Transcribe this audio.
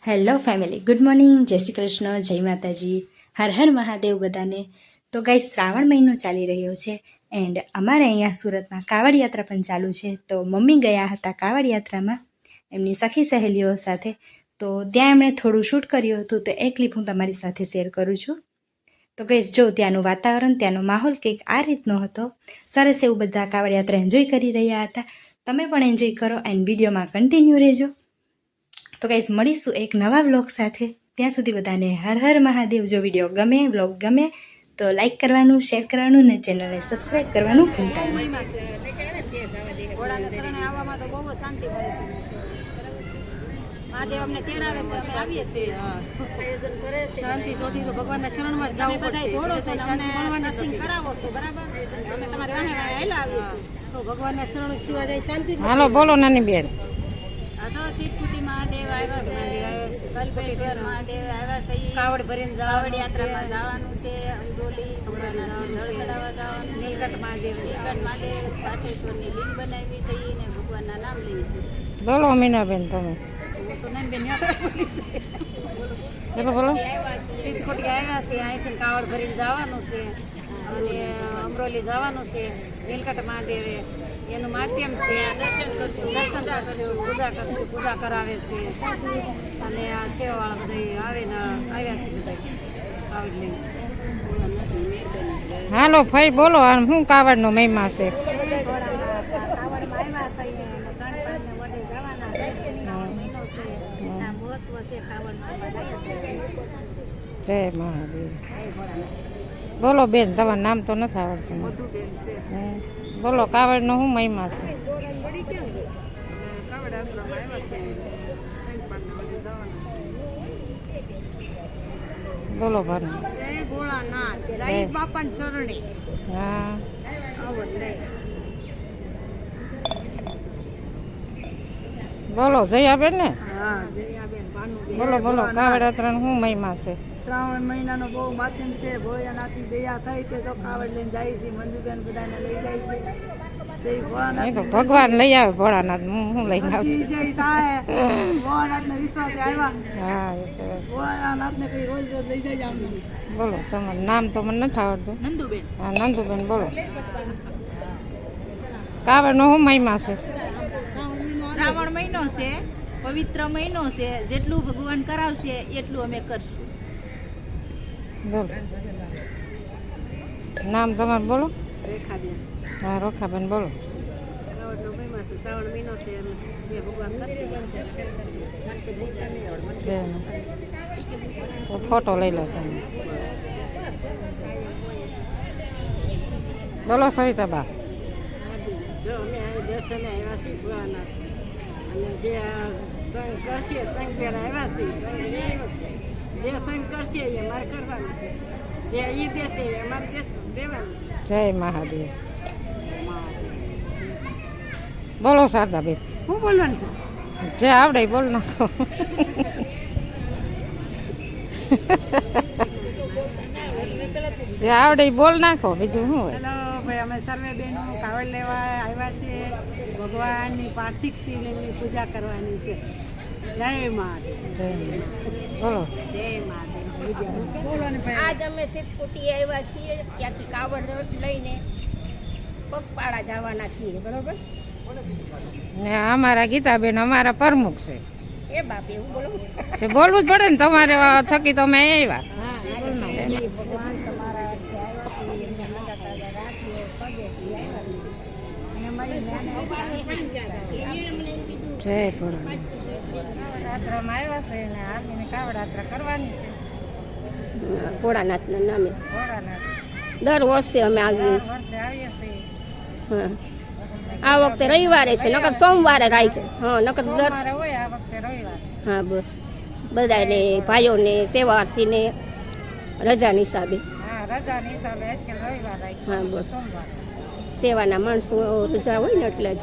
Hello family, good morning, જય શ્રી કૃષ્ણ, જય માતાજી, હર હર મહાદેવ બધાને. તો ગાઈસ, શ્રાવણ મહિનો ચાલી રહ્યો છે એન્ડ અમારે અહીંયા સુરતમાં કાવડ યાત્રા પણ ચાલુ છે. તો મમ્મી ગયા હતા કાવડ યાત્રામાં એમની સખી સહેલીઓ સાથે. તો ત્યાં એમણે થોડું શૂટ કર્યું હતું, તો એ ક્લિપ હું તમારી સાથે શેર કરું છું. તો ગાઈસ, જો ત્યાંનું વાતાવરણ, ત્યાંનો માહોલ કંઈક આ રીતનો હતો. સરસ એવું બધા કાવડ યાત્રા એન્જોય કરી રહ્યા હતા. તમે પણ એન્જોય કરો એન્ડ વિડીયોમાં કન્ટિન્યુ રહેજો. તો ગાઈઝ, મળીશું એક નવા વ્લોગ સાથે. ત્યાં સુધી બધાને હર હર મહાદેવ. જો વિડીયો ગમે, વ્લોગ ગમે તો લાઈક કરવાનું, શેર કરવાનું ને ચેનલને સબસ્ક્રાઈબ કરવાનું ભૂલતા નહીં. મહાદેવ અમને તેડાવે છે, અમે આવીએ છીએ. આયોજન કરે છે શાંતિ જોતી, તો ભગવાનના શરણમાં જ જવું પડશે. થોડો છે તમને દર્શન કરાવો છો, બરાબર? અમે તમારે વાહે વાહે આવીએ છીએ. તો ભગવાનના શરણ સિવાય જાય શાંતિ. હાલો બોલો નાની બેન. આ તો શિવકુટી મહાદેવ આવ્યા છે, સલભેશ્વર મહાદેવ આવ્યા છે. કાવડ ભરીને કાવડ યાત્રામાં જવાનું છે. અંદોલી જળ ચડાવવા જવાનું. નીલકંઠ મહાદેવ પાઠેશ્વરની લિંગ બનાવી છે ને ભગવાનના નામ લઈએ છીએ. બોલો મીનાબેન, તમે બોલો. સિદ્ધકોટી આવ્યા છે, અહીંથી કાવડ ભરીને જવાનું છે અને અમરોલી જવાનું છે. નીલકંઠ મહાદેવે એનું માધ્યમ છે. દર્શન કરશું, પૂજા કરાવે છે અને આ સેવાવાળા બધા આવ્યા છે બધા કાવડ લઈને. હાલો ભાઈ બોલો, શું કાવડનો મહિમા છે? જય મહાદેવ. બોલો બેન, તમારું નામ તો નથી આવડતું. બોલો, કાવડનો શું મહિમા છે? બોલો ભાઈ. હા, બોલો જયાબેન ને. બોલો બોલો, કાવડ યાત્રાનો શું મહિમા છે? શ્રાવણ મહિનાનો બહુ માધ્યમ છે. ભોળાનાથની દયા થઈ કે જો કાવડ લઈને જાય છે. મંજુબેન બધાને લઈ જાય છે. ભગવાન લઈ આવે ભોળાનાથ. હું લઈને આવું ભોળાનાથને વિશ્વાસે આવ્યા. હા, ભોળાનાથને પછી રોજ રોજ લઈ જાય અમને. બોલો, તમારું નામ તો મને નથી આવડતું. નંદુબેન. હા, નંદુબેન બોલો. કાવડનો શું મહિમા છે? શ્રાવણ મહિનો છે, પવિત્ર મહિનો છે. જેટલું ભગવાન કરાવશે એટલું અમે કરશું. બોલો, નામ તમારું બોલો. રેખાબેન. હા, રોખાબેન બોલો. શ્રાવણનો મહિમા છે, શ્રાવણ મહિનો છે, જે ભગવાન કરશે. તો ફોટો લઈ લો તમે. બોલો સવિતાબા. જો અમે દર્શને આવ્યા છીએ ભોળાનાથ અને જે સંગ કરશે, સંગ પહેલા આવ્યા છીએ. જે સંગ કરશે એ મારે કરવાનું છે. જે ઈ દેશે એ અમારે દેવાનું. જય મહાદેવ. બોલો શારદાબેન. શું બોલવાનું છે? જે આવડે એ બોલ નાખો. જે આવડે એ બોલ નાખો, બીજું શું હોય? હેલો ભાઈ, અમે સર્વે બહેનો કાવડ લેવા આવ્યા છીએ. ભગવાનની પાર્થિક શિવલિંગની પૂજા કરવાની છે. જય મહાદેવ. જય બોલો. જય મહાદેવ. બોલો ને ભાઈ. આજ અમે સિદ્ધકોટી આવ્યા છીએ, ત્યાંથી કાવડ લઈને પગપાળા જવાના છીએ, બરોબર? ને અમારા ગીતાબેન અમારા પ્રમુખ છે. એ બાપ, એવું બોલો. તે બોલવું જ પડે ને, તમારે થકી તો અમે આવ્યા. ભગવાન તમારા આવ્યા છીએ, એમને માતા તાજા રાખીએ, પગેથી જય ભોળાનાથ. યાત્રામાં આવ્યા છે ને હાલીને કાવડ યાત્રા કરવાની છે ભોળાનાથના નામે. ભોળાનાથ દર વર્ષે અમે આવીએ છીએ. વર્ષે આવીએ છીએ. હા, આ વખતે રવિવારે છે, નકર સોમવારે રાખે. હા, નકર દર સોમવારે હોય, આ વખતે રવિવાર. હા, બસ બધાને ભાઈઓને સેવાર્થીને રજાની હિસાબે. હા, રજાની હિસાબે આજકાલ રવિવાર રાખી. હા, બસ સોમવાર. સેવાના માણસો રજા હોય ને એટલે જ.